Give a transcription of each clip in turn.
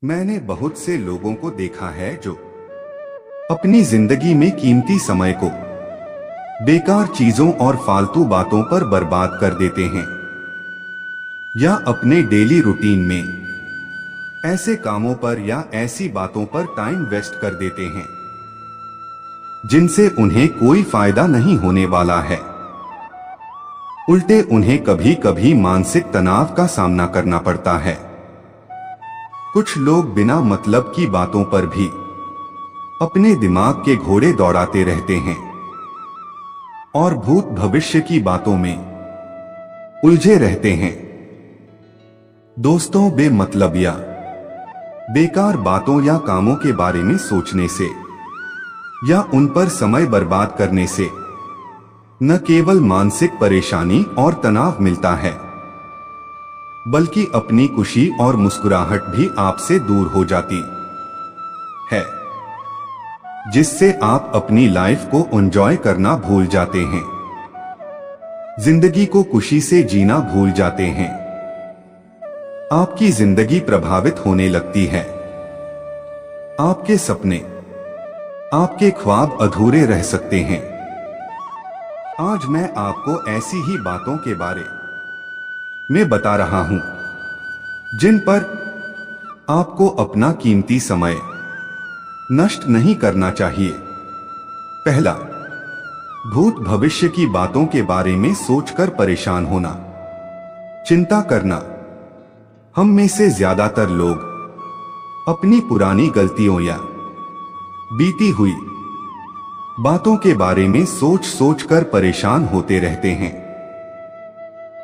मैंने बहुत से लोगों को देखा है जो अपनी जिंदगी में कीमती समय को बेकार चीजों और फालतू बातों पर बर्बाद कर देते हैं या अपने डेली रूटीन में ऐसे कामों पर या ऐसी बातों पर टाइम वेस्ट कर देते हैं जिनसे उन्हें कोई फायदा नहीं होने वाला है। उल्टे उन्हें कभी कभी मानसिक तनाव का सामना करना पड़ता है। कुछ लोग बिना मतलब की बातों पर भी अपने दिमाग के घोड़े दौड़ाते रहते हैं और भूत भविष्य की बातों में उलझे रहते हैं। दोस्तों, बेमतलब या बेकार बातों या कामों के बारे में सोचने से या उन पर समय बर्बाद करने से न केवल मानसिक परेशानी और तनाव मिलता है, बल्कि अपनी खुशी और मुस्कुराहट भी आपसे दूर हो जाती है, जिससे आप अपनी लाइफ को एंजॉय करना भूल जाते हैं, जिंदगी को खुशी से जीना भूल जाते हैं। आपकी जिंदगी प्रभावित होने लगती है। आपके सपने, आपके ख्वाब अधूरे रह सकते हैं। आज मैं आपको ऐसी ही बातों के बारे में बता रहा हूं जिन पर आपको अपना कीमती समय नष्ट नहीं करना चाहिए। पहला, भूत भविष्य की बातों के बारे में सोचकर परेशान होना, चिंता करना। हम में से ज्यादातर लोग अपनी पुरानी गलतियों या बीती हुई बातों के बारे में सोच सोच कर परेशान होते रहते हैं।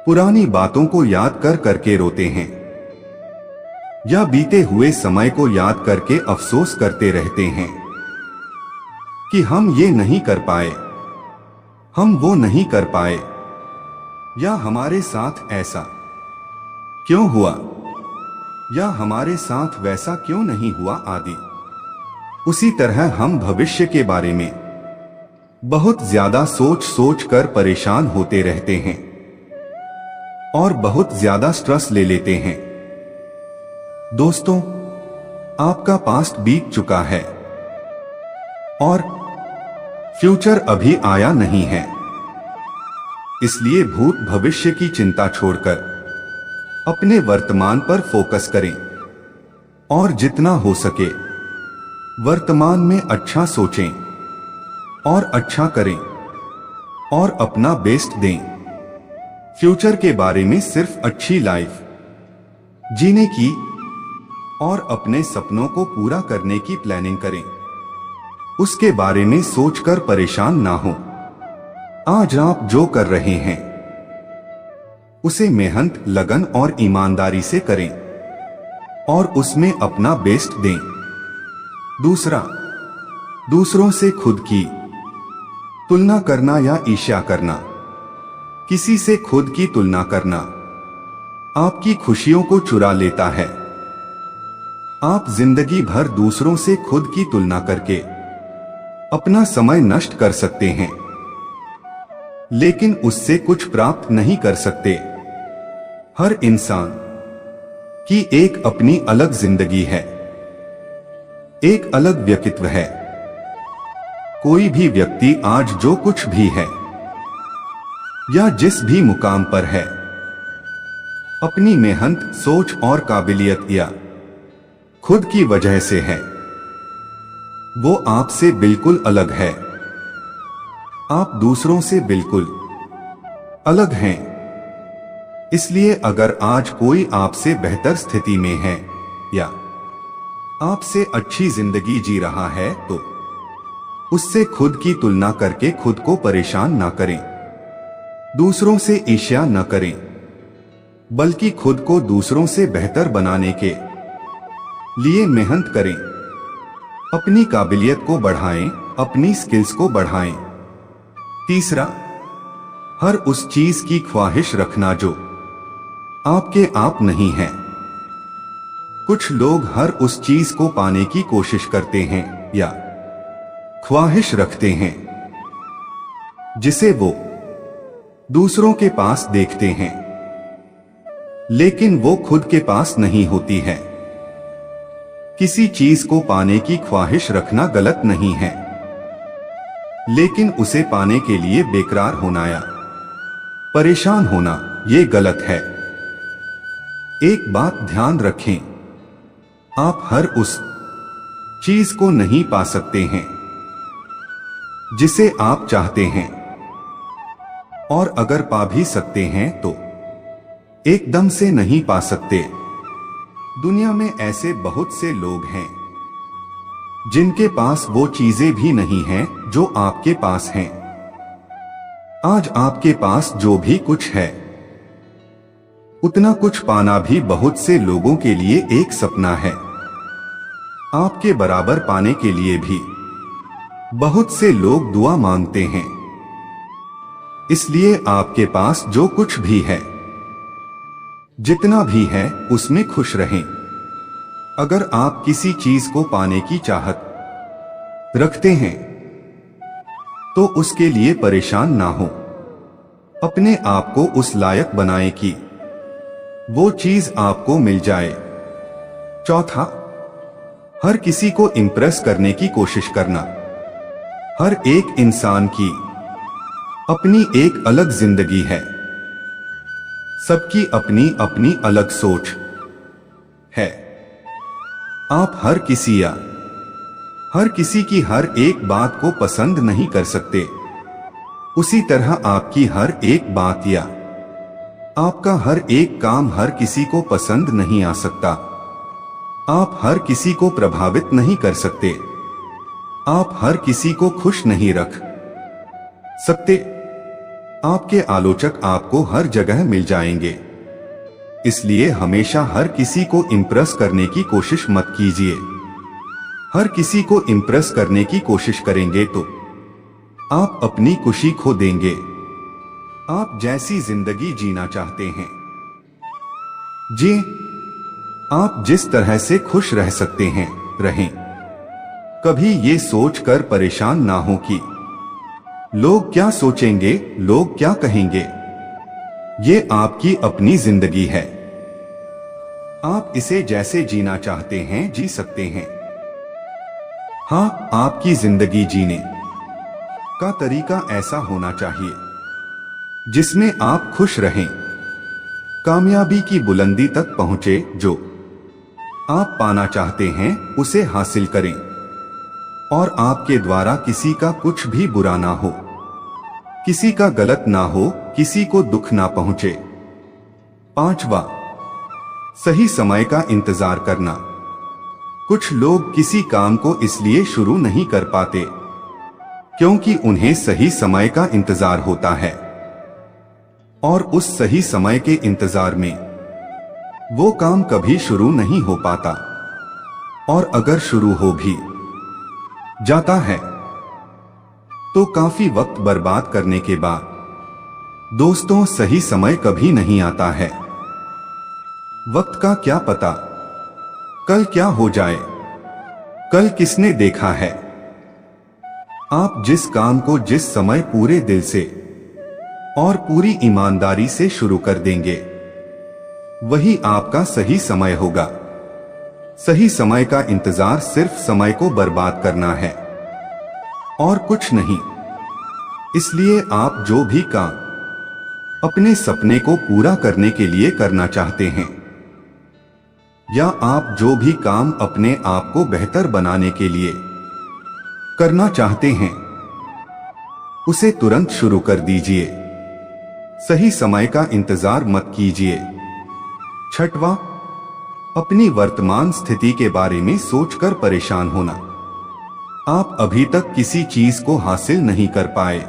पुरानी बातों को याद कर करके रोते हैं या बीते हुए समय को याद करके अफसोस करते रहते हैं कि हम ये नहीं कर पाए, हम वो नहीं कर पाए, या हमारे साथ ऐसा क्यों हुआ, या हमारे साथ वैसा क्यों नहीं हुआ आदि। उसी तरह हम भविष्य के बारे में बहुत ज्यादा सोच सोच कर परेशान होते रहते हैं और बहुत ज्यादा स्ट्रेस ले लेते हैं। दोस्तों, आपका पास्ट बीत चुका है और फ्यूचर अभी आया नहीं है, इसलिए भूत भविष्य की चिंता छोड़कर अपने वर्तमान पर फोकस करें और जितना हो सके वर्तमान में अच्छा सोचें और अच्छा करें और अपना बेस्ट दें। फ्यूचर के बारे में सिर्फ अच्छी लाइफ जीने की और अपने सपनों को पूरा करने की प्लानिंग करें। उसके बारे में सोचकर परेशान ना हो। आज आप जो कर रहे हैं उसे मेहनत, लगन और ईमानदारी से करें और उसमें अपना बेस्ट दें। दूसरा, दूसरों से खुद की तुलना करना या ईर्ष्या करना। किसी से खुद की तुलना करना आपकी खुशियों को चुरा लेता है। आप जिंदगी भर दूसरों से खुद की तुलना करके अपना समय नष्ट कर सकते हैं, लेकिन उससे कुछ प्राप्त नहीं कर सकते। हर इंसान की एक अपनी अलग जिंदगी है, एक अलग व्यक्तित्व है। कोई भी व्यक्ति आज जो कुछ भी है या जिस भी मुकाम पर है, अपनी मेहनत, सोच और काबिलियत या खुद की वजह से है। वो आपसे बिल्कुल अलग है। आप दूसरों से बिल्कुल अलग हैं। इसलिए अगर आज कोई आपसे बेहतर स्थिति में है या आपसे अच्छी जिंदगी जी रहा है, तो उससे खुद की तुलना करके खुद को परेशान ना करें। दूसरों से ईर्ष्या न करें, बल्कि खुद को दूसरों से बेहतर बनाने के लिए मेहनत करें। अपनी काबिलियत को बढ़ाएं, अपनी स्किल्स को बढ़ाएं। तीसरा, हर उस चीज की ख्वाहिश रखना जो आपके आप नहीं है। कुछ लोग हर उस चीज को पाने की कोशिश करते हैं या ख्वाहिश रखते हैं जिसे वो दूसरों के पास देखते हैं, लेकिन वो खुद के पास नहीं होती है। किसी चीज को पाने की ख्वाहिश रखना गलत नहीं है, लेकिन उसे पाने के लिए बेकरार होना या परेशान होना ये गलत है। एक बात ध्यान रखें, आप हर उस चीज को नहीं पा सकते हैं जिसे आप चाहते हैं, और अगर पा भी सकते हैं तो एकदम से नहीं पा सकते। दुनिया में ऐसे बहुत से लोग हैं जिनके पास वो चीजें भी नहीं हैं जो आपके पास हैं। आज आपके पास जो भी कुछ है, उतना कुछ पाना भी बहुत से लोगों के लिए एक सपना है। आपके बराबर पाने के लिए भी बहुत से लोग दुआ मांगते हैं। इसलिए आपके पास जो कुछ भी है, जितना भी है, उसमें खुश रहें। अगर आप किसी चीज को पाने की चाहत रखते हैं तो उसके लिए परेशान ना हो। अपने आप को उस लायक बनाएं कि वो चीज आपको मिल जाए। चौथा, हर किसी को इंप्रेस करने की कोशिश करना। हर एक इंसान की अपनी एक अलग जिंदगी है, सबकी अपनी अपनी अलग सोच है। आप हर किसी की हर एक बात को पसंद नहीं कर सकते। उसी तरह आपकी हर एक बात या आपका हर एक काम हर किसी को पसंद नहीं आ सकता। आप हर किसी को प्रभावित नहीं कर सकते। आप हर किसी को खुश नहीं रख सकते। आपके आलोचक आपको हर जगह मिल जाएंगे, इसलिए हमेशा हर किसी को इंप्रेस करने की कोशिश मत कीजिए। हर किसी को इंप्रेस करने की कोशिश करेंगे तो आप अपनी खुशी खो देंगे। आप जैसी जिंदगी जीना चाहते हैं, जी, आप जिस तरह से खुश रह सकते हैं, रहें। कभी ये सोचकर परेशान ना हो कि लोग क्या सोचेंगे, लोग क्या कहेंगे। ये आपकी अपनी जिंदगी है। आप इसे जैसे जीना चाहते हैं जी सकते हैं। हाँ, आपकी जिंदगी जीने का तरीका ऐसा होना चाहिए जिसमें आप खुश रहें, कामयाबी की बुलंदी तक पहुंचे। जो आप पाना चाहते हैं उसे हासिल करें, और आपके द्वारा किसी का कुछ भी बुरा ना हो, किसी का गलत ना हो, किसी को दुख ना पहुंचे। पांचवा, सही समय का इंतजार करना। कुछ लोग किसी काम को इसलिए शुरू नहीं कर पाते क्योंकि उन्हें सही समय का इंतजार होता है, और उस सही समय के इंतजार में वो काम कभी शुरू नहीं हो पाता, और अगर शुरू हो भी जाता है तो काफी वक्त बर्बाद करने के बाद। दोस्तों, सही समय कभी नहीं आता है। वक्त का क्या पता कल क्या हो जाए, कल किसने देखा है। आप जिस काम को जिस समय पूरे दिल से और पूरी ईमानदारी से शुरू कर देंगे, वही आपका सही समय होगा। सही समय का इंतजार सिर्फ समय को बर्बाद करना है और कुछ नहीं। इसलिए आप जो भी काम अपने सपने को पूरा करने के लिए करना चाहते हैं, या आप जो भी काम अपने आप को बेहतर बनाने के लिए करना चाहते हैं, उसे तुरंत शुरू कर दीजिए। सही समय का इंतजार मत कीजिए। छठवां, अपनी वर्तमान स्थिति के बारे में सोचकर परेशान होना। आप अभी तक किसी चीज को हासिल नहीं कर पाए,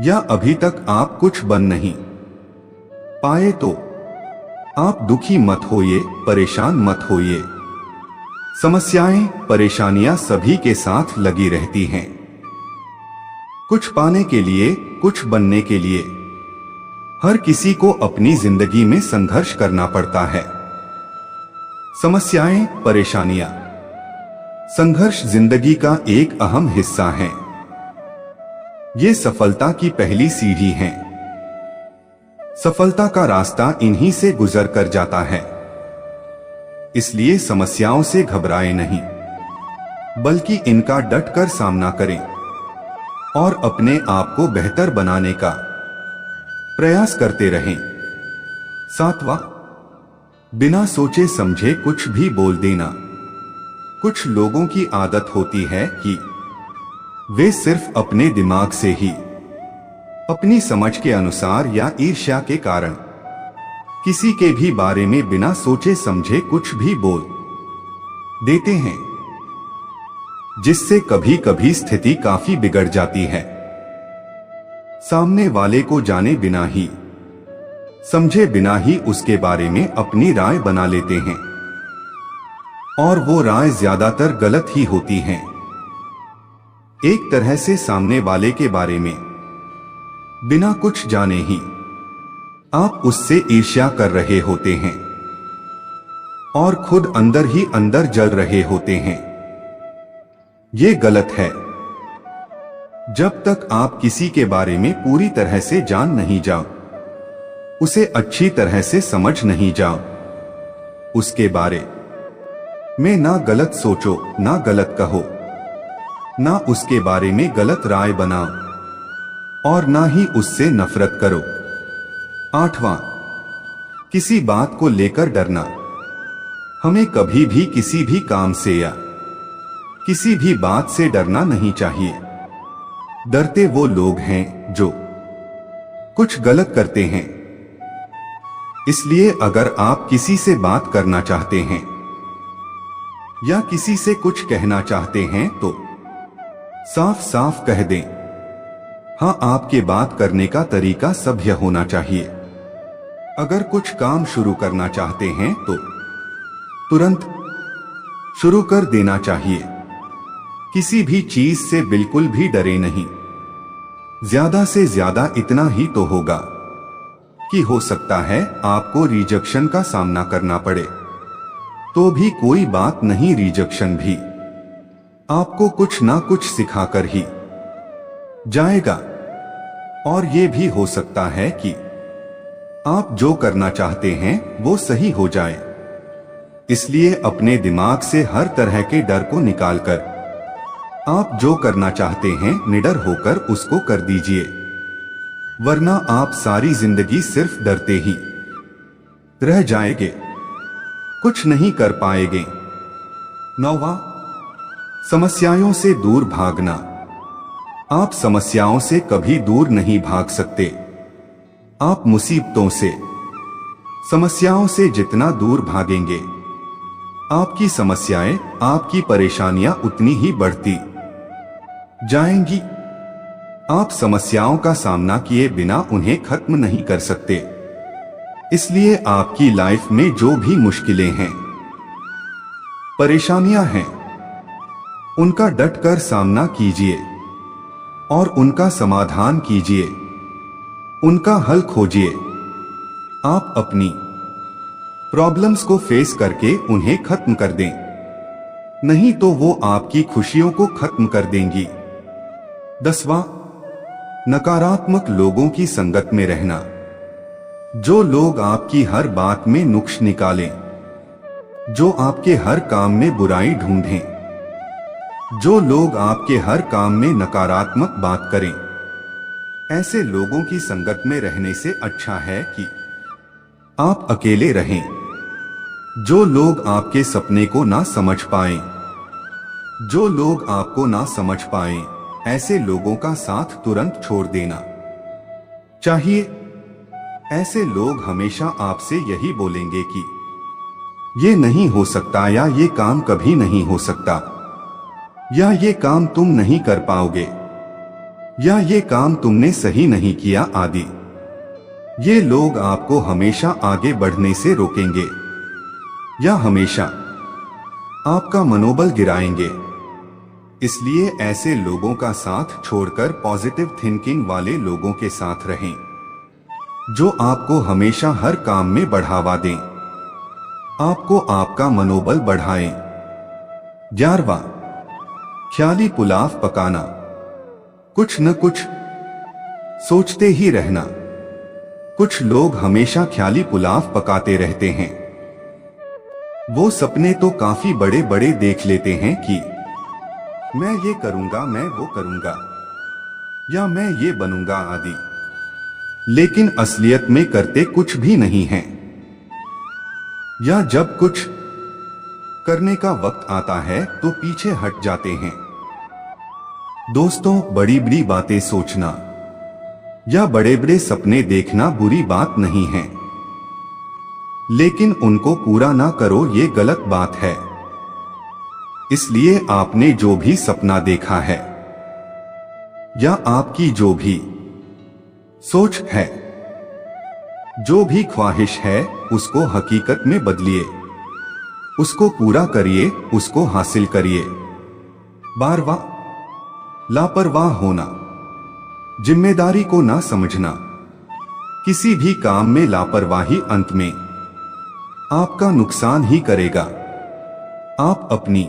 या अभी तक आप कुछ बन नहीं पाए तो आप दुखी मत होइए, परेशान मत होइए। समस्याएं, परेशानियां सभी के साथ लगी रहती हैं। कुछ पाने के लिए, कुछ बनने के लिए हर किसी को अपनी जिंदगी में संघर्ष करना पड़ता है। समस्याएं, परेशानियां, संघर्ष जिंदगी का एक अहम हिस्सा है। ये सफलता की पहली सीढ़ी है। सफलता का रास्ता इन्हीं से गुजर कर जाता है। इसलिए समस्याओं से घबराएं नहीं, बल्कि इनका डटकर सामना करें और अपने आप को बेहतर बनाने का प्रयास करते रहें। 7वां, बिना सोचे समझे कुछ भी बोल देना। कुछ लोगों की आदत होती है कि वे सिर्फ अपने दिमाग से ही, अपनी समझ के अनुसार या ईर्ष्या के कारण किसी के भी बारे में बिना सोचे समझे कुछ भी बोल देते हैं, जिससे कभी कभी स्थिति काफी बिगड़ जाती है। सामने वाले को जाने बिना ही, समझे बिना ही उसके बारे में अपनी राय बना लेते हैं और वो राय ज्यादातर गलत ही होती हैं। एक तरह से सामने वाले के बारे में बिना कुछ जाने ही आप उससे ईर्ष्या कर रहे होते हैं और खुद अंदर ही अंदर जल रहे होते हैं। ये गलत है। जब तक आप किसी के बारे में पूरी तरह से जान नहीं जाओ, उसे अच्छी तरह से समझ नहीं जाओ, उसके बारे में ना गलत सोचो, ना गलत कहो, ना उसके बारे में गलत राय बनाओ और ना ही उससे नफरत करो। 8वां, किसी बात को लेकर डरना। हमें कभी भी किसी भी काम से या किसी भी बात से डरना नहीं चाहिए। डरते वो लोग हैं जो कुछ गलत करते हैं। इसलिए अगर आप किसी से बात करना चाहते हैं या किसी से कुछ कहना चाहते हैं तो साफ साफ कह दें। हाँ, आपके बात करने का तरीका सभ्य होना चाहिए। अगर कुछ काम शुरू करना चाहते हैं तो तुरंत शुरू कर देना चाहिए। किसी भी चीज से बिल्कुल भी डरे नहीं। ज्यादा से ज्यादा इतना ही तो होगा कि हो सकता है आपको रिजेक्शन का सामना करना पड़े, तो भी कोई बात नहीं। रिजेक्शन भी आपको कुछ ना कुछ सिखाकर ही जाएगा और ये भी हो सकता है कि आप जो करना चाहते हैं वो सही हो जाए। इसलिए अपने दिमाग से हर तरह के डर को निकालकर आप जो करना चाहते हैं निडर होकर उसको कर दीजिए, वरना आप सारी जिंदगी सिर्फ डरते ही रह जाएंगे, कुछ नहीं कर पाएंगे। 9वां, समस्याओं से दूर भागना। आप समस्याओं से कभी दूर नहीं भाग सकते। आप मुसीबतों से, समस्याओं से जितना दूर भागेंगे, आपकी समस्याएं, आपकी परेशानियां उतनी ही बढ़ती जाएंगी। आप समस्याओं का सामना किए बिना उन्हें खत्म नहीं कर सकते। इसलिए आपकी लाइफ में जो भी मुश्किलें हैं, परेशानियां हैं, उनका डटकर सामना कीजिए और उनका समाधान कीजिए, उनका हल खोजिए। आप अपनी प्रॉब्लम्स को फेस करके उन्हें खत्म कर दें, नहीं तो वो आपकी खुशियों को खत्म कर देंगी। 10वां, नकारात्मक लोगों की संगत में रहना। जो लोग आपकी हर बात में नुक्स निकालें, जो आपके हर काम में बुराई ढूंढें, जो लोग आपके हर काम में नकारात्मक बात करें, ऐसे लोगों की संगत में रहने से अच्छा है कि आप अकेले रहें। जो लोग आपके सपने को ना समझ पाएं, जो लोग आपको ना समझ पाएं, ऐसे लोगों का साथ तुरंत छोड़ देना चाहिए। ऐसे लोग हमेशा आपसे यही बोलेंगे कि ये नहीं हो सकता, या ये काम कभी नहीं हो सकता, या ये काम तुम नहीं कर पाओगे, या ये काम तुमने सही नहीं किया आदि। ये लोग आपको हमेशा आगे बढ़ने से रोकेंगे या हमेशा आपका मनोबल गिराएंगे। इसलिए ऐसे लोगों का साथ छोड़कर पॉजिटिव थिंकिंग वाले लोगों के साथ रहें, जो आपको हमेशा हर काम में बढ़ावा दें, आपको आपका मनोबल बढ़ाएं। 11वां, ख्याली पुलाव पकाना। कुछ न कुछ सोचते ही रहना। कुछ लोग हमेशा ख्याली पुलाव पकाते रहते हैं। वो सपने तो काफी बड़े बड़े देख लेते हैं कि मैं ये करूंगा, मैं वो करूंगा, या मैं ये बनूंगा आदि, लेकिन असलियत में करते कुछ भी नहीं हैं। या जब कुछ करने का वक्त आता है तो पीछे हट जाते हैं। दोस्तों, बड़ी बड़ी बातें सोचना या बड़े बड़े सपने देखना बुरी बात नहीं है, लेकिन उनको पूरा ना करो ये गलत बात है। इसलिए आपने जो भी सपना देखा है या आपकी जो भी सोच है, जो भी ख्वाहिश है, उसको हकीकत में बदलिए, उसको पूरा करिए, उसको हासिल करिए। लापरवाह होना, जिम्मेदारी को ना समझना, किसी भी काम में लापरवाही अंत में आपका नुकसान ही करेगा। आप अपनी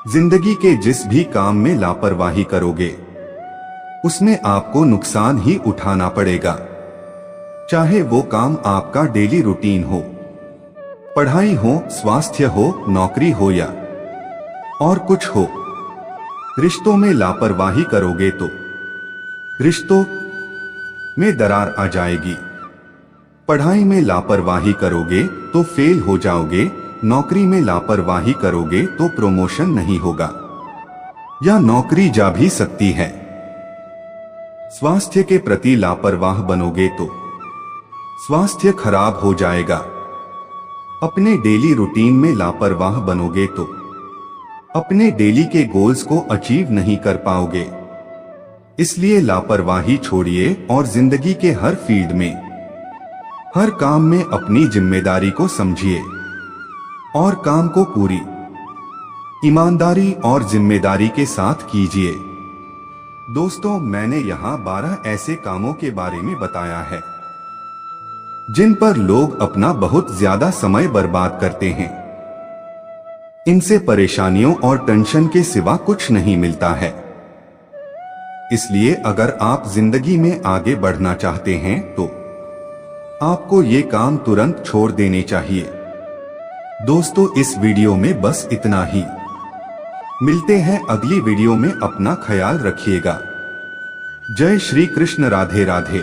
जिंदगी के जिस भी काम में लापरवाही करोगे उसमें आपको नुकसान ही उठाना पड़ेगा, चाहे वो काम आपका डेली रूटीन हो, पढ़ाई हो, स्वास्थ्य हो, नौकरी हो या और कुछ हो। रिश्तों में लापरवाही करोगे तो रिश्तों में दरार आ जाएगी। पढ़ाई में लापरवाही करोगे तो फेल हो जाओगे। नौकरी में लापरवाही करोगे तो प्रमोशन नहीं होगा या नौकरी जा भी सकती है। स्वास्थ्य के प्रति लापरवाह बनोगे तो स्वास्थ्य खराब हो जाएगा। अपने डेली रूटीन में लापरवाह बनोगे तो अपने डेली के गोल्स को अचीव नहीं कर पाओगे। इसलिए लापरवाही छोड़िए और जिंदगी के हर फील्ड में, हर काम में अपनी जिम्मेदारी को समझिए और काम को पूरी ईमानदारी और जिम्मेदारी के साथ कीजिए। दोस्तों, मैंने यहाँ 12 ऐसे कामों के बारे में बताया है जिन पर लोग अपना बहुत ज्यादा समय बर्बाद करते हैं। इनसे परेशानियों और टेंशन के सिवा कुछ नहीं मिलता है। इसलिए अगर आप जिंदगी में आगे बढ़ना चाहते हैं तो आपको ये काम तुरंत छोड़ देने चाहिए। दोस्तों, इस वीडियो में बस इतना ही। मिलते हैं अगली वीडियो में। अपना ख्याल रखिएगा। जय श्री कृष्ण। राधे राधे।